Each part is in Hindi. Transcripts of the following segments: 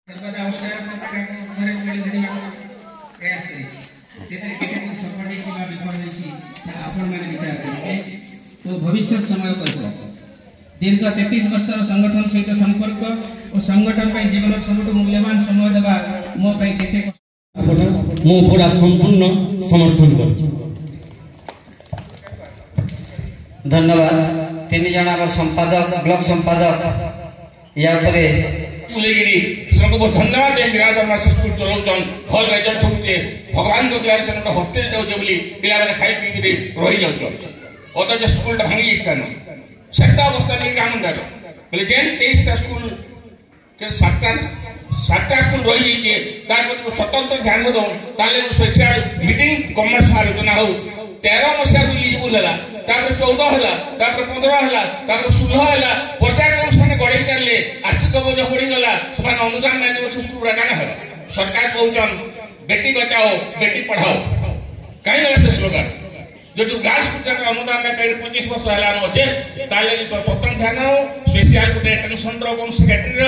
सर्वदा आवश्यक घरे मिली धरिया प्रयास करी जेते केते सफल होई बा विफल होई आपण माने विचार करिए तो भविष्य समय करबो दीर्घ 33 वर्षर संगठन सहित संपर्क और संगठन पे जीवन सबुठ मूल्यवान समय देबा मो पे केते मो पूरा संपूर्ण समर्थन कर। धन्यवाद। तीन जन संपादक ब्लॉक संपादक या परे मुलेगिरी सबको बहुत धन्यवाद है विराट और मास्टर स्कूल चलोचन भल गाइडर ठुकचे भगवान को द्वार से हॉस्टेल जाऊ जे बोली पिला माने खाई पी के रही जाऊ ओतो जे स्कूल भांगी इतना न सेटा अवस्था में काम कर बोले जेन 23 टा स्कूल के सातटा स्कूल रही जे तार को स्वतंत्र ध्यान दो ताले स्पेशल मीटिंग कॉमर्स आलोचना हो 13 मसिया एलिजिबल हला तापर 14 हला तापर 15 हला तापर 16 हला पर्यायक्रम स्थान गड़े चलले आर्थिक बोझ पड़ी गला समान अनुदान ना देव स्कूल राना हला सरकार कहउचन बेटी बचाओ बेटी पढ़ाओ काई गला स्लोगन जो गार्ल्स स्कूल का अनुदान ना कई 25 वर्ष हला न होचे ताले स्वतंत्र ध्यान हो स्पेशल गुटे टेंशन रो कम सेक्रेटरी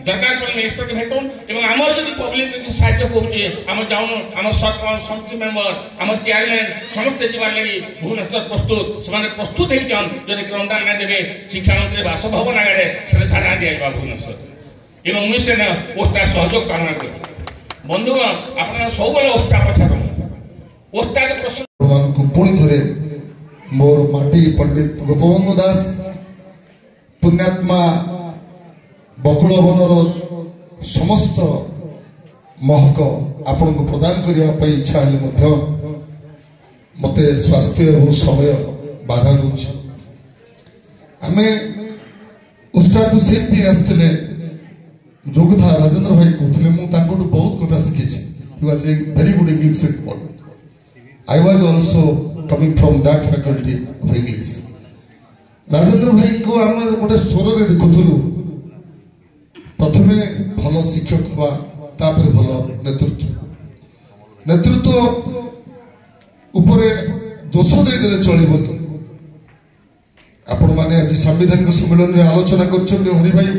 दरकार पर मिनिस्टर के भेटन एवं हमर जदि पब्लिक के सहायता होउचे हम जाउन हमर सरपंच समिति मेंबर हमर चेयरमैन समस्त जीवन लगी भुवनेश्वर प्रस्तुत समान प्रस्तुत है जन जदि अनुदान ना देबे शिक्षा मंत्री बासभवन आगे से धारणा दिया भुवनेश्वर एवं मिशन ओस्ता सहयोग कामना कर बंधुगण आपण सब बेले ओस्ता पछा ओस्ता के प्रश्न को पुणी थरे मोर माटी पंडित गोपबंधु दास पुण्यात्मा बकुल बनर समस्त महक आपण को प्रदान करने इच्छा हेले मते स्वास्थ्य और समय बाधा दूच आम उस्टा टू सीट भी आसते जो कथा राजेंद्र भाई कहते मुझे बहुत कथा शिखी he was a very good English expert I was also coming from that faculty of English. Rajendra भाई को आम गोटे स्वर में देखुलु प्रथमे भल शिक्षक हवा तापर भल नेतृत्व उपरे दोष देदेले चलिबनी आपण माने आज संविधानिक सम्मेलन में आलोचना करछन हरि भाई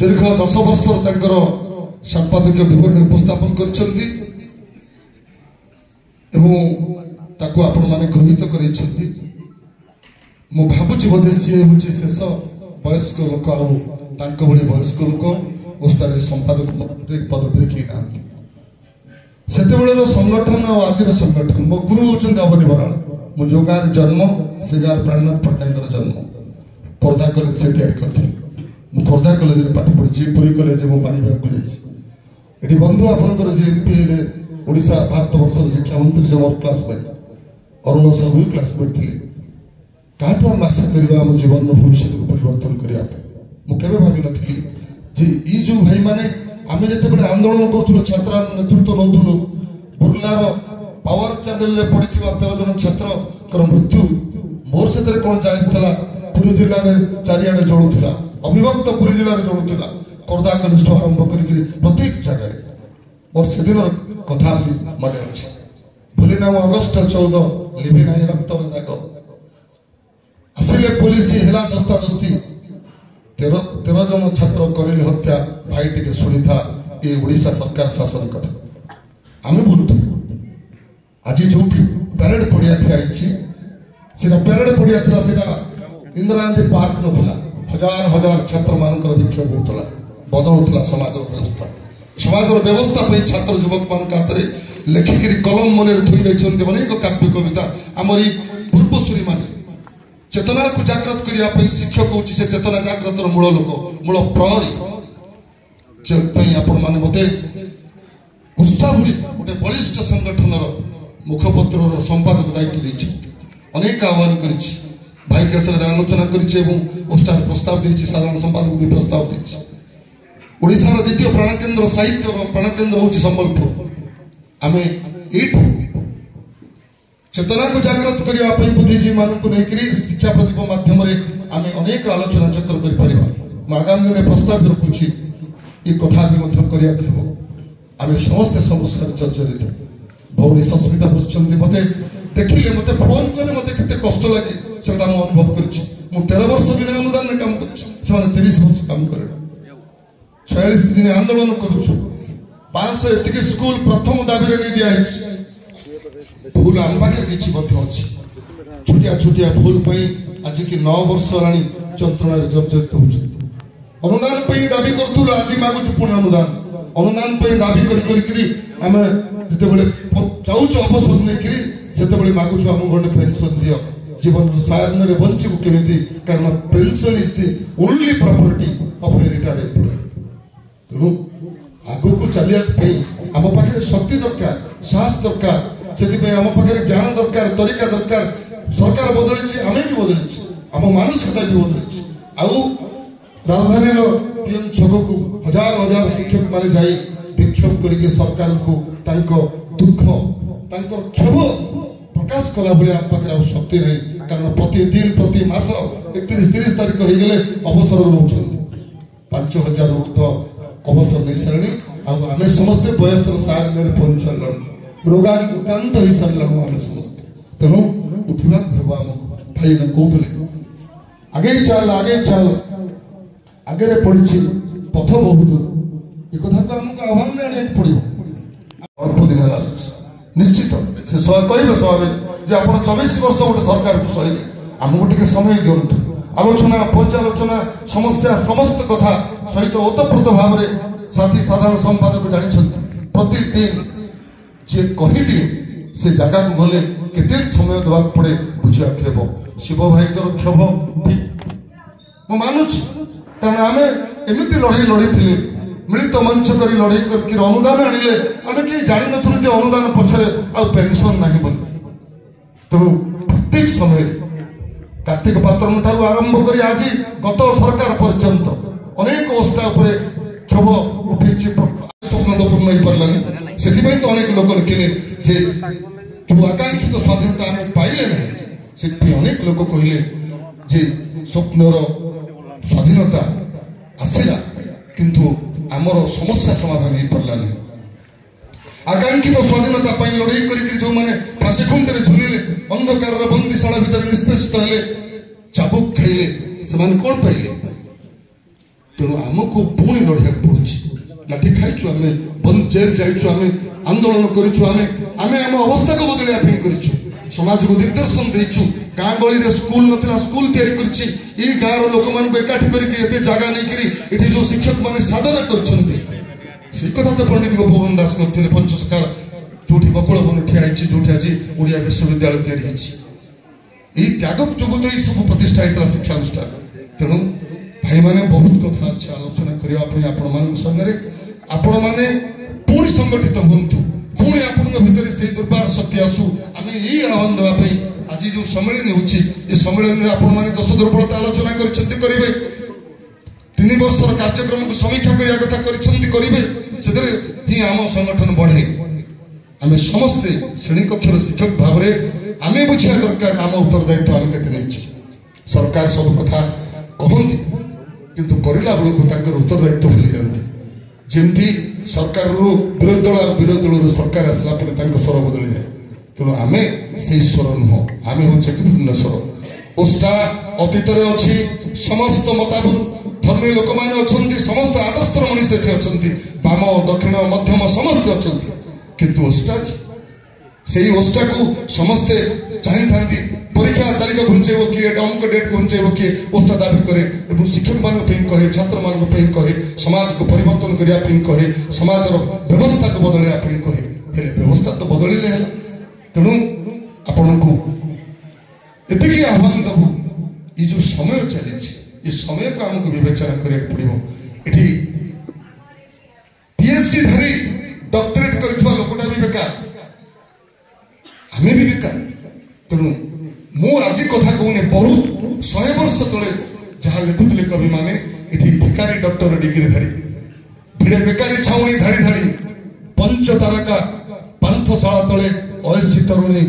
दीर्घ 10 वर्ष तंकर संपादकीय विवरणी उपस्थापन करछन्ती एवं ताको आपण माने गृहीत करछन्ती मो भाबुची बोधे सी होची शेष वयस्क लोक आ तांको बड़ी वयस्क लोक ओस्टारे संपादक पदवी कि ना सेतेबेलर संगठन और आज संगठन मो गुरु होचन अवनी बराल मो जो गार जन्म से गार प्राणनाथ पट्टनायकर जन्म खोर्धा कॉलेज से तैयार करथि मो खोर्धा कॉलेज रे पाठ पढिछि पुरी कॉलेज मो पानी बाग जाइछि एठी बंधु आपनकर जे एमपी हेले ओडिशा भारत वर्ष शिक्षा मंत्री से मोर क्लासमेट अरुण साहू क्लासमेट थिले काटो हम आशा करबा हम जीवन भविष्य को परिवर्तन करिया पे मुकेबे भाबी नथि जे ई जो भाई माने आमे जते बडे आंदोलन करथुलो छात्र नेतृत्व नथुलो बुर्लार पावर चैनल रे पडिथिबा 13 जन छात्र कर मृत्यु मोर सेतरे कोन जायस थला पुरी जिल्ला रे चारियाडे जोडुथला अविभक्त पुरी जिल्ला रे जोडुथला कोर्दा कनिष्ठ आरंभ करी प्रत्येक जगह मोर सेदिन कथा मन अच्छे भूली ना अगस्ट 14 लिभि ना रक्त दाग आसिले पुलिस हेला दस्तादस्ती 13 जन छात्र करिले हत्या भाई टिके सुनी था ये ओडिशा सरकार शासन कथा आम बोलु आज जो पैरेड पड़िया ठियाई सीधा पैरेड पड़िया था सीधा इंदिरा गांधी पार्क नथला हजार हजार छात्र मानकर विक्षोभ होतला बदलुतला समाज व्यवस्था समाज व्यवस्था पे छात्र युवक मान हाथ में लेखिकी कलम मन थोई जाइछन्ते अनेक काव्य कविता आमरी पूर्वसूरी मान चेतना को जागृत करने शिक्षक हूँ से चेतना जागृत मूल लोक मूल प्रहरी आपण मैंने मते उत्साह भरी गोटे बलिष्ठ संगठन मुखपत्र संपादक दायित्व देती अनेक आह्वान कर भाई के साथ आलोचना कर प्रस्ताव देती साधारण संपादक भी प्रस्ताव देती ओडिशा द्वितीय प्राणकेन्द्र साहित्य प्राणकेन्द्र हूँ संबलपुर आम ये चेतना को जागृत करने बुद्धिजीवी मानक नहीं शिक्षा प्रदीप माध्यम आम अनेक आलोचना चक्र कर आगामी दिन प्रस्ताव रखुची ये कथा भी आम समस्ते समस्या जर्जरित भौणी सस्मिता बसुँच मत देखिले मत फोन कले मत के कष्ट लगे से अनुभव कर 13 वर्ष बिना अनुदान काम कर 30 वर्ष काम कर 46 दिन आंदोलन करुछु 500 एतिके स्कूल प्रथम दाबी रे दिया भूल आम पाखे किसी अच्छी छुटिया छुटिया भूल आज की 9 वर्ष राणी चंत्रणा जर्जरित होती अनुदान दाबी करूँ आज मागुचु पुणी अनुदान दाबी आम जाऊँ अवसर नहीं से मागुचु आम गए पेनसन दियो जीवन साधन बंचू केमी कारण pension is the only property of a retired employee तेणु आगु को चलिया आम पाखे शक्ति दरकार साहस दरकार से आम पाखे ज्ञान दरकार तरीका दरकार सरकार बदली आम भी बदली आम मानसिकता भी बदली आउ राजधानी पीएम छक को हजार हजार शिक्षक माने जाई विक्षोभ करके सरकार को दुख क्षोभ प्रकाश कला भाई आम पाखे शक्ति नहीं कारण प्रतिदिन प्रति मास 31-30 तारीख हो गले अवसर नौ 5000 ऊर्ध अवसर नहीं सारे आम समस्ते बयस सार में पहुंच सारे रोगाक्रांत हो सारे आम समस्ते तेणु उठा आमको भाई ने कहते आगे चल आगे पड़ी पथ बहुत दूर एक कथा को आमको आह्वान आने पड़ो अल्प दिन निश्चित से कहे स्वाभाविक जे आप 24 वर्ष गोटे सरकार को सही आमको टे समय दिंतु आलोचना पर्यालोचना समस्या समस्त कथा सहित ओतप्रोत भाव में साथी साधारण संपादक जानी प्रतिदिन जे कहीदिए से जगह को गले केते समय देवा पड़े बुझा क्षोभ शिव भाई क्षोभ ठीक मानुची कारण आम एमती लड़ाई लड़ी मिलित मंच कर लड़ाई कर अनुदान आनिले आम कहीं जान नु अनुदान पछरे आ पेंशन नहीं बोल तेणु प्रत्येक समय कार्तिक पात्र ठार आरंभ कर आज गत सरकार पर्यंत अनेक ओष्टा क्षोभ उठे स्वप्न तो पूर्ण हो पारानी से तो अनेक लोक लिखिले जे जो आकांक्षित स्वाधीनता आम पाइले ना से अनेक लोक कहले जे स्वप्नर स्वाधीनता आसला किंतु आमर समस्या समाधान हो पारानी आकांक्षित स्वाधीनता लड़ाई कर जो मैंने फांसी खुंटे झुलिले अंधकार बंदीशाला भितर निष्पेषित हेले चाबुक खाइले से कौन पाइले तेणु आमको पुणी लड़िया पड़ुछि लाठी खाइछु आमे बंद जेल जाइछु आमे आंदोलन करिछु आमे आम अवस्था को बदलिया करिछु समाज को दिग्दर्शन देइछु गाँ गली रे स्कूल नथिला स्कूल तैयारी करछि ई गाँर लोक मान एकाठी करके एते जागा नहीं करी एठी जो शिक्षक माने साधना करछन्ते से कथा तो पंडित गोपबंधु दास करथिले पंचसखा जोठी बकुल बन ठिया आइछि जोठी आज ओडिया विश्वविद्यालय तैयारी आइछि ई त्याग जोगु तो ई सब प्रतिष्ठा हेतला शिक्षा अनुष्ठान तेणु भाई माने बहुत कथा अछि आलोचना करिया पई आपण मान संगरे आपण माने पुणी संगठित होंतु पुणी आपण भितर से दुर्बार शक्ति आसु आमे ई आह्वान देवा पई आज जो सम्मेलन होछि ए सम्मेलन रे आपण माने दश दुर्बलता आलोचना करछन्ति करिवे 3 वर्ष कार्यक्रम को समीक्षा करिया कथा करछन्ति करिवे सेतरे ही आम संगठन बढ़े आमे समस्ते श्रेणी कक्षर शिक्षक भाव रे आमे बुझिया दरकार आम उत्तरदायित्व आमे केते नै सरकार सब कथा कहंती किंतु करिला बेल को ताकर उत्तरदायित्व भूली जाती जेमती सरकार विरोधी दल सरकार आसला स्वर बदली जाए तेणु आम से स्वर नुह आम हूँ भिन्न स्वर ओष्टा अतीत अच्छी समस्त मताबुत धर्मी लोक मैंने अच्छा समस्त आदर्शर मनीष अच्छा बाम दक्षिण मध्यम समस्ते अच्छा किंतु ओष्टा से ओष्टा को समस्ते चाहे था परीक्षा तारीख घुंचेब किए अंक डेट घुंचेब किए ओष्टा दाबी करे शिक्षक मान कहे छात्र मान कहे समाज को परिवर्तन करने कहे समाज व्यवस्था को बदलने कहे व्यवस्था तो बदलिले तेणु आपण को एतिकी आह्वान दबु ये जो समय चली समय को आमको विवेचना करा पड़ो ये पीएचडी धारी डॉक्टरेट कर लोकटा भी बेकार आमे भी बेकार तेणु मु आज कथा कहूनी बहुत 100 वर्ष तले जहाँ लिखुले कवि माने ये भिकारी डॉक्टर डिग्री धारी भिड़े बेकारी छाउनी धाड़ी धाड़ी पंच तारका पांथशाला तले अयसी तरुणी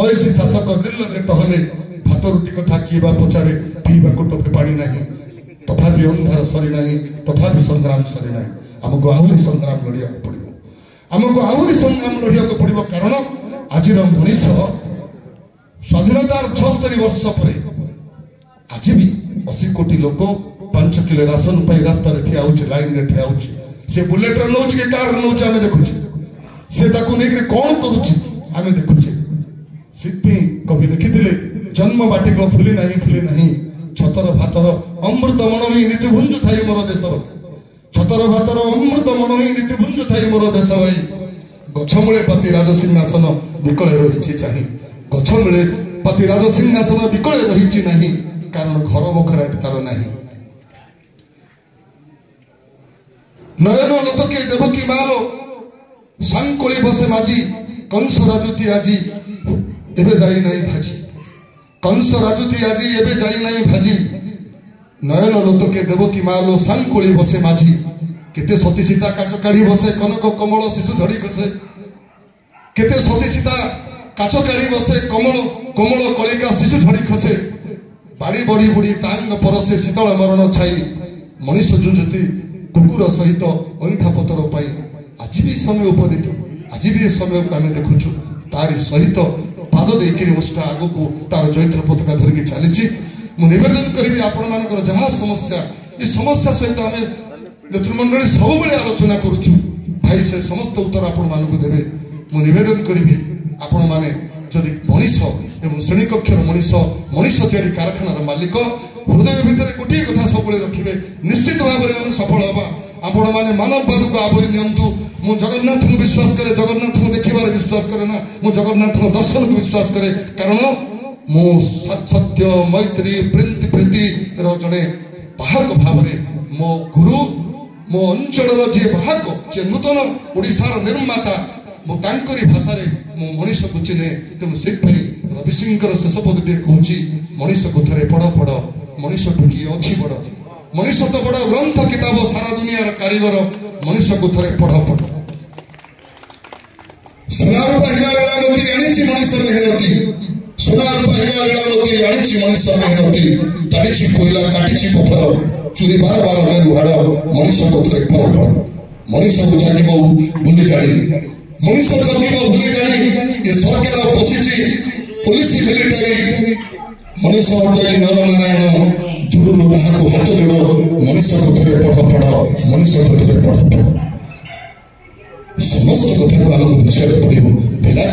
अयसी शासक निर्लज टहले भात रुटी कथा किए पचारे पीवा टोपे पानी नहीं तथापि अंधार सरी नहीं तथापि संग्राम सरी नहीं आमको आहरी संग्राम लड़िया पड़ो आमको आहरी संग्राम लड़िया पड़ो कारण आज मनीष स्वाधीनतार 76 वर्ष पर आज भी 80 कोटी लोक 5 किलो राशन पाई रास्ता ठिया होची लाइन रे ठिया होची से बुलेट रे नौच के कार नौच आमे देखुची से ताकू नेक रे कोन करूची आमे देखुची सिद्धि कवि लिखिथिले जन्म बाटिक फुली नहीं छतर भातर अमृत मन ही नीति भुंज थाई मोर देश छतर भातर अमृत मन ही नीति भुंज थाई मोर देश भाई गछमूले पति राज सिंहासन विकले रही चाही गछमूले पति राज सिंहासन विकले रही नहीं कारण घर बखराटी तार नहीं नयन लतके देवकी मालो सांकोली बसे माझी कंस राजुती आजी एबे जाई नहीं भाजी कंस राजुती आजी एबे जाई नहीं भाजी नयन लतके देवकी मालो सांकोली बसे माझी केते सती सीता काच काढ़ी बसे कनक कमल शिशु धड़ी खसे केते सती सीता काच काढ़ी बसे कमल कमल कलिका शिशु धड़ी खसे बाड़ी बड़ी बुड़ी तांग परसे शीतल मरण छाई मनुष्य जुजुती कुकुर सहित अंठा पतर पाई आज भी समय उपनीत आज भी समय को आम देखुचु तारी सहित पाद देकर ओष्टा आग को तार जैत्र पताका धरिकी चली निवेदन करी आपण मान जहाँ समस्या ये समस्या सहित आम नेतृमंडली सब बेले आलोचना करुचु भाई से समस्त उत्तर आपण मान देवे मु निवेदन करी आपण माने जदि मनीष एवं श्रेणी कक्षर मनीष तैयारी कारखानार मालिक हृदय भितर गोटे कथा सब रखिए निश्चित भाव में सफल हवा आपण मैंने मानववाद को आवरी नियंतु मु जगन्नाथ को विश्वास करे जगन्नाथ को देखिबार विश्वास करे ना मु जगन्नाथ को दर्शन को विश्वास करे कारण मु सत्य मैत्री प्रीति जड़े बाहक भाव मो गुरु मो अंचल जी बाहक जे नूतन ओडिशार निर्माता मु तांकरी भाषा मु मनीष को चिने तेणु से रवि सिंह शेष पदटी कहूँ मनीष को थे पढ़ मनीष टुकी अच्छी बड़ मनीष तो बड़ ग्रंथ किताब सारा दुनिया कारीगर मनीष को थे पढ़ सोनार पहिला नदी आनी मनीष मेहनती सोनार पहिला नदी आनी मनीष मेहनती ताड़ी कोईला काटी पथर चुरी बार बार लुहाड़ मनीष को थे पढ़ मनीष को जान बुली जानी मनीष जगह बुली जानी ये सरकार बसी पुलिस मिलिटारी मनीष नर नारायण दूर हाथ जोड़ मनीष को थे पढ़ मनीष को थे पढ़ समस्त कथा को विषय पढ़ो पिला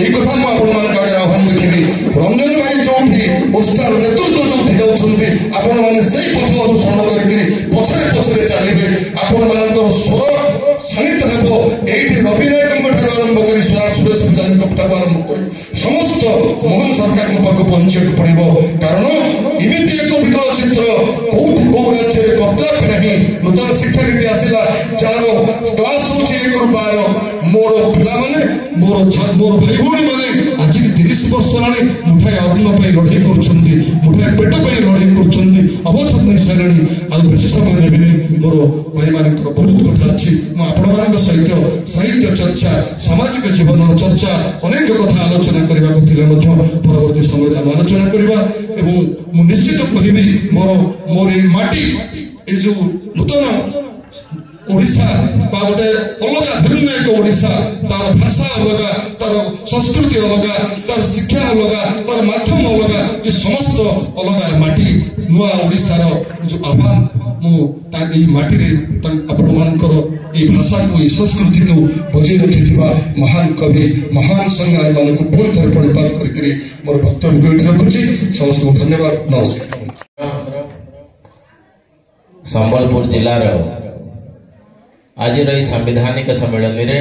এই কথা মু আপনার কাছে আহ্বান দেখি রঞ্জন ভাই যোঠি ওস্তার নেতৃত্ব যোঠি যাচ্ছেন আপন মানে সেই পথ অনুসরণ করি পছরে পছরে চালিবে আপন মানଙ୍କର স্বর শানিত ହେବ এইটি রবিনায়কଙ୍କ ଠାରୁ ଆରମ୍ଭ କରି ସୁରେଶ ପୂଜାଙ୍କ ଠାରୁ ଆରମ୍ଭ କରି ସମସ୍ତ ମୋହନ ସରକାରଙ୍କ ପାଖକୁ ପହଞ୍ଚିବାକୁ ପଡ଼ିବ କାରଣ ଏମିତି ଏକ ବିକଳ ଚିତ୍ର କୋଉଠି କୋଉ ରାଜ୍ୟରେ କର୍ତ୍ତବ୍ୟ ନାହିଁ ନୂତନ ଶିକ୍ଷାନୀତି ଆସିଲା ଯାହାର କ୍ଲାସ ହେଉଛି 1 ରୁ 12 ମୋର ପିଲାମାନେ ମୋର ଭାଇ ଭଉଣୀ ମାନେ ଆଜି 30 ବର୍ଷ ହେଲାଣି ମୁଠାଏ ଅନ୍ନ ପାଇଁ ଲଢ଼େଇ କରୁଛନ୍ତି ମୁଠାଏ ପେଟ ପାଇଁ ଲଢ଼େଇ କରୁଛନ୍ତି ଅବସର ନେଇ ସାରିଲେଣି ଆଉ ବେଶୀ ସମୟ ନେବିନି ମୋର ଭାଇମାନଙ୍କର ବହୁତ କଥା ଅଛି ମୁଁ ଆପଣମାନଙ୍କ ସହିତ ସାହିତ୍ୟ ଚର୍ଚ୍ଚା ସାମାଜିକ ଜୀବନର ଚର୍ଚ୍ଚା ଅନେକ କଥା ଆଲୋଚନା କରିବାକୁ ଥିଲେ ମଧ୍ୟ ପରବର୍ତ୍ତୀ ସମୟରେ ଆମେ ଆଲୋଚନା କରିବା ଏବଂ ମୁଁ ନିଶ୍ଚିତ କହିବି ମୋର ଏଇ ମାଟି ଏ ଯୋଉ ନୂତନ ओडिशा बा गोटे अलग भिन्न एक ओडिशा तार भाषा अलग तार संस्कृति अलग तार शिक्षा अलग तार माध्यम अलग ये समस्त अलग माटी नुआ ओडिशार जो आह्वान मु माटी रे आपण मानकर ये भाषा को ये संस्कृति को बजाय रखि महान कवि महान संग्राम मान को पुनः थर प्रणिपात करी मोर वक्तव्य रखुची समस्त को धन्यवाद नमस्कार संबलपुर जिलार आज संवैधानिक सम्मेलन में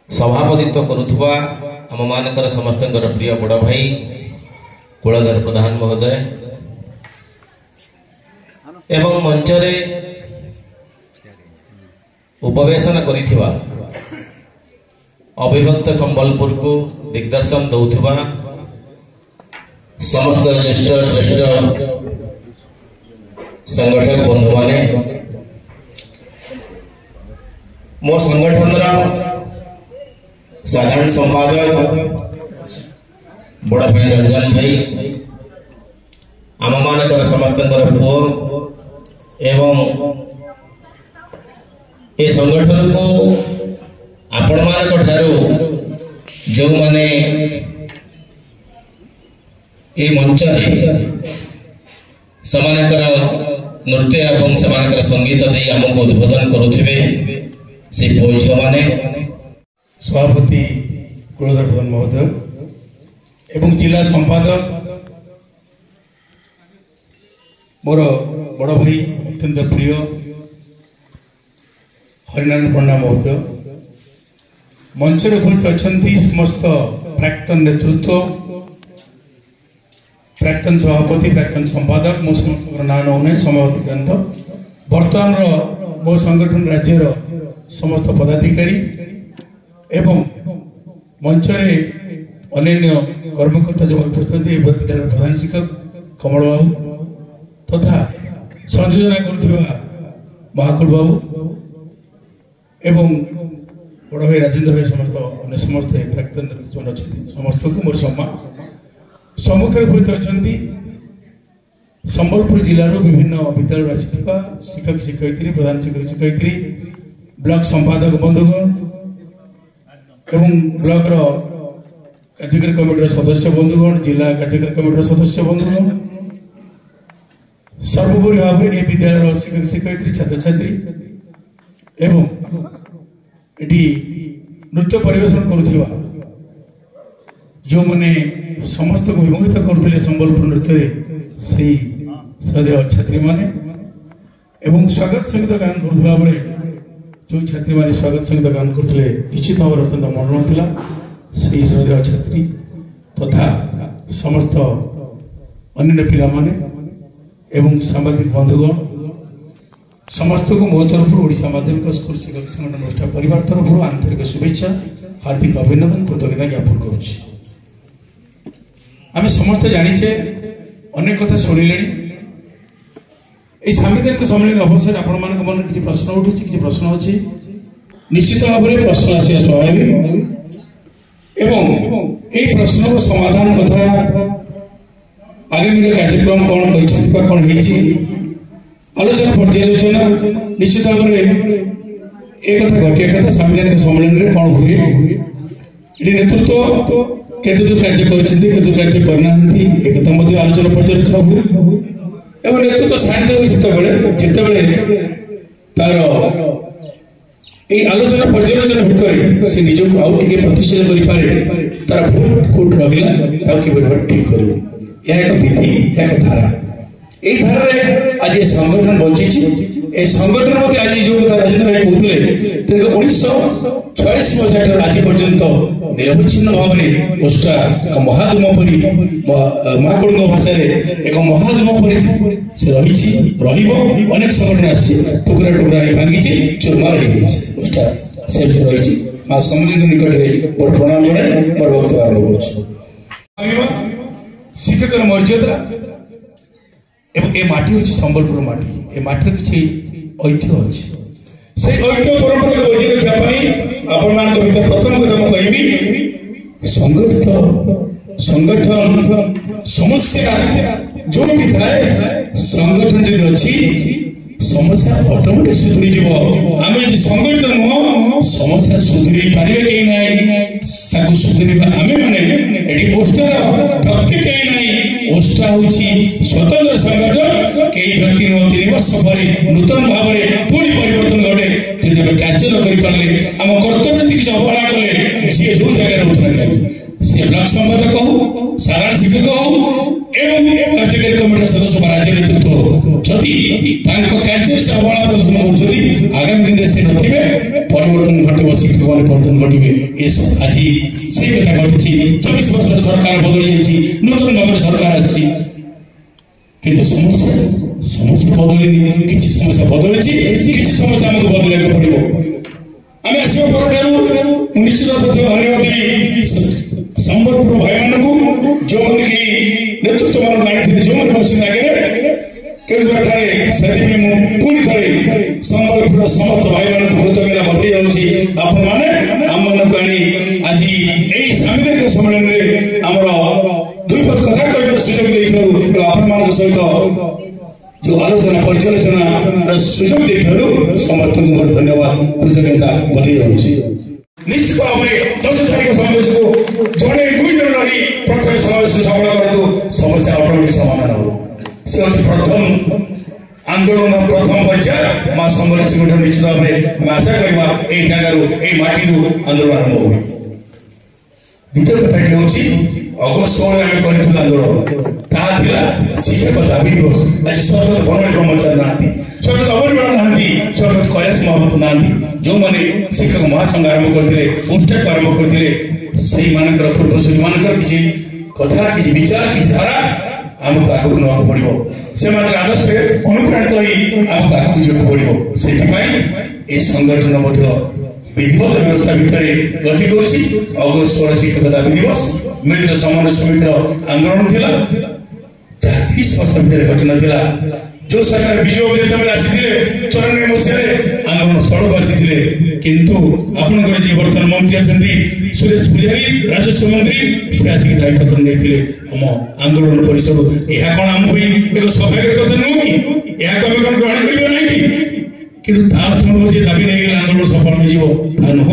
सभापतित्व करुवा आम मानकर समस्त प्रिय बड़ भाई कुलधर प्रधान महोदय एवं मंचरे उपवेशन करिथिबा अविभक्त संबलपुर को दिग्दर्शन दौथुबा समस्त ज्येष्ठ श्रेष्ठ संगठक बंधु माने मो संगठन साधारण संपादक बड़ भाई रंजन भाई आम मानकर समस्त पुओ एवं ये संगठन को आपण मान जो माने ये मंच ସେମାନଙ୍କର ନୃତ୍ୟ ଏବଂ ସେମାନଙ୍କର ସଙ୍ଗୀତ ଦେଇ ଆମକୁ ଉଦ୍ବୋଧନ କରୁଥିବେ ସେ ପୁଅ ଝିଅମାନେ। ସଭାପତି କୁଳଧର ପ୍ରଧାନ ମହୋଦୟ ଏବଂ ଜିଲ୍ଲା ସମ୍ପାଦକ ମୋର ବଡ଼ ଭାଇ ଅତ୍ୟନ୍ତ ପ୍ରିୟ ହରିନାରାୟଣ ପଣ୍ଡା ମହୋଦୟ, ମଞ୍ଚରେ ଉପସ୍ଥିତ ଅଛନ୍ତି ସମସ୍ତ ପ୍ରାକ୍ତନ ନେତୃତ୍ୱ, ପ୍ରାକ୍ତନ ସଭାପତି, ପ୍ରାକ୍ତନ ସମ୍ପାଦକ, ମୋ ସମସ୍ତଙ୍କର ନାଁ ନେଉନାହିଁ ସମୟ ଅତିକ୍ରାନ୍ତ। ବର୍ତ୍ତମାନର ମୋ ସଂଗଠନ ରାଜ୍ୟର ସମସ୍ତ ପଦାଧିକାରୀ ଏବଂ ମଞ୍ଚରେ ଅନ୍ୟାନ୍ୟ କର୍ମକର୍ତ୍ତା ଯେଉଁ ଉପସ୍ଥିତ ଏ ବିଦ୍ୟାଳୟର ପ୍ରଧାନ ଶିକ୍ଷକ କମଳ ବାବୁ ତଥା ସଂଯୋଜନା କରୁଥିବା ମହାକୁଳ ବାବୁ ଏବଂ ବଡ଼ ଭାଇ ରାଜେନ୍ଦ୍ର ଭାଇ ସମସ୍ତ ଅନ୍ୟ ସମସ୍ତେ ପ୍ରାକ୍ତନ ନେତୃତ୍ୱ ଅଛନ୍ତି, ସମସ୍ତଙ୍କୁ ମୋର ସମ୍ମାନ। ସମ୍ମୁଖରେ ଉପସ୍ଥିତ ଅଛନ୍ତି ସମ୍ବଲପୁର ଜିଲ୍ଲାର ବିଭିନ୍ନ ବିଦ୍ୟାଳୟରୁ ଆସିଥିବା ଶିକ୍ଷକ ଶିକ୍ଷୟିତ୍ରୀ, ପ୍ରଧାନ ଶିକ୍ଷକ ଶିକ୍ଷୟିତ୍ରୀ, ବ୍ଲକ ସମ୍ପାଦକ ବନ୍ଧୁଗଣ ଏବଂ ବ୍ଲକର କାର୍ଯ୍ୟକାରୀ କମିଟିର ସଦସ୍ୟ ବନ୍ଧୁଗଣ, ଜିଲ୍ଲା କାର୍ଯ୍ୟକାରୀ କମିଟିର ସଦସ୍ୟ ବନ୍ଧୁଗଣ, ସର୍ବୋପରି ଭାବରେ ଏ ବିଦ୍ୟାଳୟର ଶିକ୍ଷକ ଶିକ୍ଷୟିତ୍ରୀ, ଛାତ୍ରଛାତ୍ରୀ ଏବଂ ଏଠି ନୃତ୍ୟ ପରିବେଷଣ କରୁଥିବା ଯେଉଁମାନେ ସମସ୍ତଙ୍କୁ ବିମୋହିତ କରୁଥିଲେ ସମ୍ବଲପୁର ନୃତ୍ୟରେ ସେହି ସଦେହ ଛାତ୍ରୀମାନେ ଏବଂ ସ୍ୱାଗତ ସଙ୍ଗୀତ ଗାନ କରୁଥିଲା ବେଳେ ଯେଉଁ ଛାତ୍ରୀମାନେ ସ୍ୱାଗତ ସଙ୍ଗୀତ ଗାନ କରୁଥିଲେ ନିଶ୍ଚିତ ଭାବରେ ଅତ୍ୟନ୍ତ ମନୋରମ ଥିଲା। ସେହି ସଦେହ ଛାତ୍ରୀ ତଥା ସମସ୍ତ ଅନ୍ୟାନ୍ୟ ପିଲାମାନେ ଏବଂ ସାମ୍ବାଦିକ ବନ୍ଧୁଗଣ ସମସ୍ତଙ୍କୁ ମୋ ତରଫରୁ ଓଡ଼ିଶା ମାଧ୍ୟମିକ ସ୍କୁଲ ଶିକ୍ଷକ ସଂଗଠନ ଅନୁଷ୍ଠାନ ପରିବାର ତରଫରୁ ଆନ୍ତରିକ ଶୁଭେଚ୍ଛା, ହାର୍ଦ୍ଦିକ ଅଭିନନ୍ଦନ, କୃତଜ୍ଞତା ଜ୍ଞାପନ କରୁଛି। ଆମେ ସମସ୍ତେ ଜାଣିଛେ, ଅନେକ କଥା ଶୁଣିଲେଣି। এই সাংবিধানিক সম্মেলন অবসরে আপনার মনে কিছু প্রশ্ন উঠেছে, কিছু প্রশ্ন আছে, নিশ্চিত ভাবে প্রশ্ন আসিয়া স্বাভাবিক এবং এই প্রশ্নর সমাধান কথা আগামী কার্যক্রম কোণ কইছে বা কোণ হয়েছে আলোচনা পর্যালোচনা নিশ্চিত ভাবে এই কথা ঘটিয়া কথা সাংবিধানিক সম্মেলনের কোণ হুয়ে এটি নেতৃত্ব কেতে দূর কার্য করছেন, কেতে দূর কার্য করনা এ কথা মধ্যে আলোচনা পর্যালোচনা হুয়ে এবং নেতৃত্ব শান্ত হয়ে যেতবে তার এই আলোচনা পর্যালোচনা ভিতরে সে নিজকে আউ টিকে প্রতিষ্ঠিত করে তার ভুল কোট রহিলা তাকে কিভাবে ঠিক করব, ଏହା ଏକ ବିଧି, ଏକ ଧାରା। এই ଧାରାରେ ଆଜି ଏ ସଂଗଠନ ବଞ୍ଚିଛି। এই ସଂଗଠନ ମତେ ଆଜି ଯୋଉ କଥା ରାଜେନ୍ଦ୍ର ଭାଇ କହୁଥିଲେ 1946 ମସିହାଠାରୁ ଆଜି ପର୍ଯ୍ୟନ୍ତ ନିରବଚ୍ଛିନ୍ନ ଭାବରେ ଓଷ୍ଟ୍ରା ଏକ ମହାଧୂମ ପରି ମହାକୁଳଙ୍କ ଭାଷାରେ ଏକ ମହାଧୂମ ପରି ସେ ରହିଛି, ରହିବ। ଅନେକ ସଂଗଠନ ଆସିଛି, ଟୁକୁରା ଟୁକୁରା ହେଇ ଭାଙ୍ଗିଛି, ଚୁରମାର ହେଇଯାଇଛି, ଓଷ୍ଟ୍ରା ସେମିତି ରହିଛି। ମା ସମଲେଇଙ୍କ ନିକଟରେ ମୋର ପ୍ରଣାମ ଜଣାଇ ମୋର ବକ୍ତବ୍ୟ ଆରମ୍ଭ କରୁଛି। ଶିକ୍ଷକର ମର୍ଯ୍ୟାଦା এবং এ মাটি হচ্ছে সম্বলপুর মাটি। এ মাটির কিছু ঐতিহ্য আছে, সেই ঐতিহ্য পরম্পরাকে বজায় রাখা পাই আপনার ভিতরে প্রথম কথা মু কইবি সংগঠিত সংগঠন সমস্যা যোটি থাকে, সংগঠন যদি অছি সমস্যা অটোমেটিক সুধুরি যাব। আমি যদি সংগঠিত নুহ সমস্যা সুধুরি পারিবে কেই নাই, তাকে সুধুরিবা আমি মানে এটি ওষ্টার ভক্তি কেই নাই। ওষ্টা হচ্ছে স্বতন্ত্র সংগঠন, কেই ব্যক্তি 3 বর্ষ পরে নূতন ভাবে পুଣି পরিবর্তন ঘটে। যদি আমি কার্য ন করে পারলে আমার কর্তব্য কিছু অবহেলা কলে সে যে জায়গায় রয়েছে না সে ব্লক সম্পাদক হো, সাধারণ শিক্ষক হো এবং কার্যকারী কমিটির সদস্য বা রাজ্য নেতৃত্ব যদি তাঙ্ক কার্যের সে অবহেলা প্রদর্শন করছেন আগামী দিনে সে নথিবে পরিবর্তন ঘটব, শিক্ষক মানে পরিবর্তন ঘটবে। আজি সেই কথা ঘটেছি। 24 বছর সরকার বদলে যাচ্ছি, নতুন ভাবে সরকার আসছে, কিন্তু সমস্যা বদলেনি। কিছু সমস্যা বদলেছি, কিছু সমস্যা আমাকে বদলাইବାକୁ পড়িব। আমি আসিবা পরঠাରୁ নিশ্চিত ভাবে ধন্যবাদ দেବି ସମ୍ବଲପୁର ଭାଇମାନଙ୍କୁ, ଯେଉଁମାନେ କି ନେତୃତ୍ୱ ମାନ ଜାଣିଥିଲେ, ଯେଉଁମାନେ ବସିଛନ୍ତି ଆଗରେ କେନ୍ଦ୍ରଠାରେ। ସେଥିପାଇଁ ମୁଁ ପୁଣି ଥରେ ସମ୍ବଲପୁରର ସମସ୍ତ ଭାଇମାନଙ୍କୁ କୃତଜ୍ଞତା ବଧେଇ ଯାଉଛି। ଆପଣମାନେ ଆମମାନଙ୍କୁ ଆଣି ଆଜି ଏଇ ସାମ୍ବିଧାନିକ ସମ୍ମିଳନୀରେ ଆମର ଦୁଇ ପଦ କଥା କହିବାର ସୁଯୋଗ ଦେଇଥିବାରୁ ଏବଂ ଆପଣମାନଙ୍କ ସହିତ जो आलोचना पर्यालोचना सुजोग देथिबारु समस्तଙ୍କୁ ମୋର ଧନ୍ୟବାଦ କୃତଜ୍ଞତା ବଧେଇ ଯାଉଛି। ନିଶ୍ଚିତ ଭାବରେ 10 ତାରିଖ ସମାବେଶକୁ ଜଣେ ଦୁଇ ଜଣ ରହି ପ୍ରଥମେ ସମାବେଶ ସଫଳ କରନ୍ତୁ, ସମସ୍ୟା ଅଟୋମେଟିକ ସମାଧାନ ହେବ। से प्रथम आंदोलन प्रथम पर्याय माँ सम्बलेश्वरी निश्चित भाव में हम आशा करवा यही जगार माटी आंदोलन आरंभ हुए। द्वितीय कथाटी हूँ अगस्त 16 आम कर आंदोलन ताला शिक्षक दाबी दिवस आज स्वर्गत बनवाणी ब्रह्मचारी ना स्वर्गत अमरबाण ना स्वर्गत कैलाश महापात्र ना जो मैंने शिक्षक महासंघ आरंभ करते उष्टक आरंभ करते से पूर्वसूरी मान किसी कथा किसी विचार किसी धारा आमको आगे ना पड़ो से आदर्श अनुप्राणित हो आमको आगे जावाक पड़ो से संगठन विधिवत व्यवस्था भितर गति कर अगस्त 16 शिक्षक दाबी दिवस मिलित समन्वय समितिर आंदोलन थिला 30 वर्ष भितर घटना थिला जो सरकार विजय जो आसी 94 मसीह आंदोलन स्थल को आसी किंतु आपनकर जी वर्तमान मंत्री अच्छा सुरेश पुजारी राजस्व मंत्री से आसिक दायित्व नहीं हम आंदोलन परिसर यह कौन आम एक सौभाग्य कथा नुह कि यह ग्रहण कर किंतु दाबी नहीं आंदोलन सफल हो नुह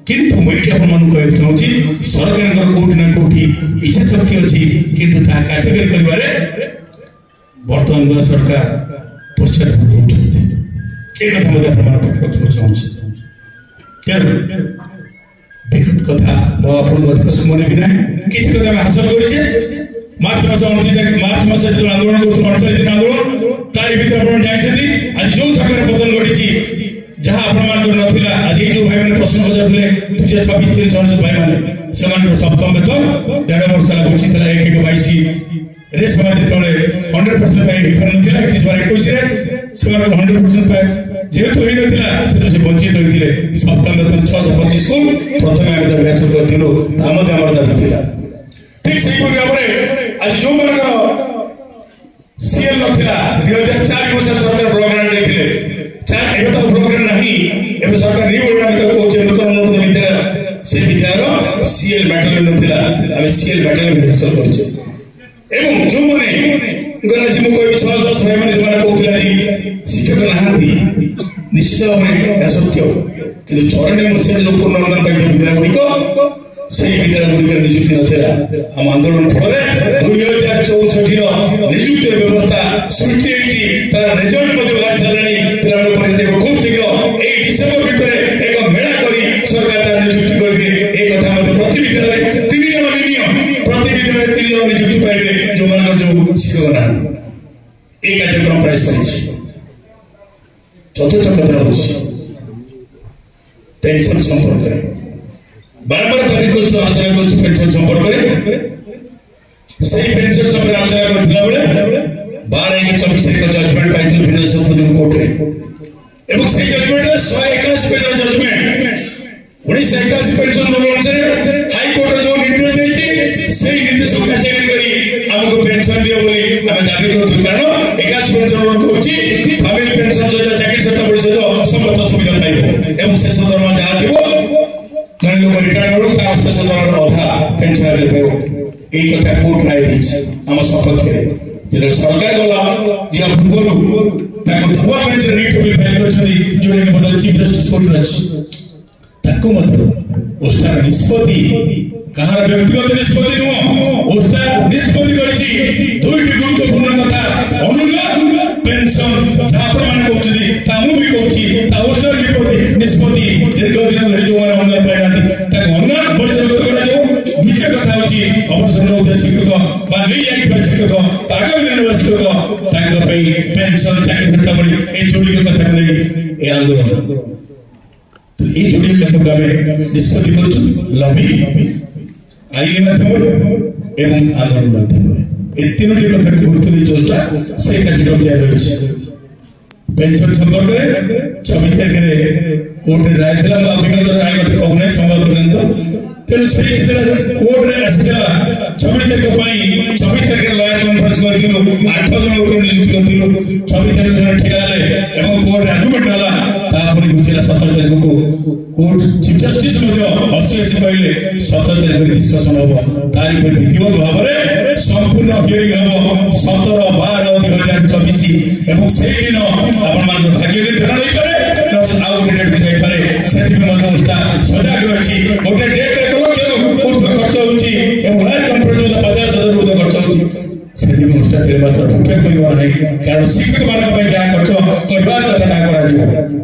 किंतु मुझे आपको चाहूँगी सरकार कौटी ना कौटी इच्छा शक्ति अच्छी किंतु कार्यकारी कर बर्तमान नया सरकार पश्चात चाहूँगी विगत कथा अधिक समय भी ना किसी कथा हासिल कर मार्च मास 29 मार्च मास जो आंदोलन कर 48 दिन आंदोलन तारी भीतर आप जानते आज जो सरकार बदल घटी जहाँ आपला आज जो भाई मैंने प्रश्न पचारे 2026 दिन चौंतीस भाई मैंने सप्तम वेतन 1.5 वर्ष घोषित 1/22 रे जो 100% पाई ना 100% पाए जेहेतु होता से वंचित होते सप्तम वेतन 625 को प्रथम आम दाबी हासिल करूँ आम दाबी था ठीक से भाव में आज जो मान सीएल ना 2004 मसीहा सरकार ब्लॉक ग्रांट देते तो ब्लॉक ग्रांट ना सरकार नहीं नूतन अनुरोध विद्यालय से विद्यालय सीएल बैटालियन ना आम सीएल बैटालियन हासिल कर जो मैंने आज मुझे 6-10 भाई मैंने कहते शिक्षक ना निश्चित भाव में सत्य कि 94 मसीहा जो पुनर्निर्माण विद्यालय गुड़िक से विद्यालय गुड़िक निजुक्ति नाला आम आंदोलन फल 2064 निजुक्ति व्यवस्था सृष्टि तार रिजल्ट बाहरी सारे पे खूब शीघ्र यही डिसेम्बर भितर एक मेला कर सरकार तार निजुक्ति करेंगे एक कथा प्रति विद्यालय 3 जन मिनिमम प्रति विद्यालय 3 जन निजुक्ति पाइबे जो मान जो शिक्षक ना ये कार्यक्रम प्राय सर चतुर्थ कथा हूँ पेंशन संपर्क बारंबार दाबी कर आलोचना कर पेंशन संपर्क से पेंशन संपर्क आलोचना करला बेले 12/1/24 एक जजमेंट पाई भिन्न सुप्रीम कोर्ट रे एवं से जजमेंट 181 पेज जजमेंट 1981 पेंशन अनुसार हाई कोर्ट जो निर्देश देछि से निर्देश को कार्यान्वयन करी हमको पेंशन दियो बोली हम दाबी करथु कारण 81 पेंशन कहूची फैमिली पेंशन जो चाकरी सत्ता परिषद समस्त सुविधा पाइबो एवं शेष दरमा जहाँ दिबो जन लोग रिटायर हो शेष दरमार अधा पेंशन पाइबो यही कथा कोर्ट राय दी आम सपक्ष जो सरकार गला जहाँ पूर्व धुआ बेंच रीट बिल फाइल कर जोड़ा कि चीफ जस्टिस कोर्ट अच्छी ओस्टार निष्पत्ति कहार व्यक्तिगत निष्पत्ति नुह ओस्टार निष्पत्ति करछि दुईटी गुरुत्वपूर्ण कथा अनुरोध पेंशन जहाँ प्रमाण कहते मु भी कहूँ ओस्टार निष्पत्ति दीर्घ दिन धरी जो मैंने अनुदान पाई ना अनुदान परिचालित कर द्वितीय कथा हूँ अवसर होता शिक्षक नहीं जाइए शिक्षक आगामी दिन शिक्षक पेंशन चाकरी भत्ता पड़ी ये जोड़ी कथा को नहीं ये आंदोलन तो ये जोड़ी कथा को आम निष्पत्ति कर लबी आईन माध्यम एवं आंदोलन माध्यम ये तीनोटी कथा को गुरुत्व नहीं चेष्टा से कार्यक्रम जारी रही पेंशन संपर्क 26 तारीख कोर्ट राय थी विगत राय मत कहूना संवाद पर्यंत तेणु से कोर्ट आसाला 26 तारीख 26 तारीख लयर कन्फरेन्स करूँ 8 जन लोक नियुक्ति करूँ 26 तारीख जन ठिया कोर्ट आर्गुमेंट है बुझेगा 17 तारीख को कोर्ट चीफ जस्टिस हसी हसी कहले 17 तारीख डिस्कसन हम तारीख विधिवत भाव में संपूर्ण हियरिंग हम 17/12/2024 एवं से दिन आपण भाग्य निर्धारण नहीं करे आउ डेट भी जाई पारे सेति में सजाग रही गोटे डेट रे खर्च होची एवं लाइफ कॉन्फ्रेंस 50,000 खर्च होची सेति में मात्र मुख्य କରିବ ନାହିଁ କାରଣ ଶିକ୍ଷକ ମାନଙ୍କ ପାଇଁ ଯାହା ଖର୍ଚ୍ଚ କରିବା କଥା ତାହା କରାଯିବ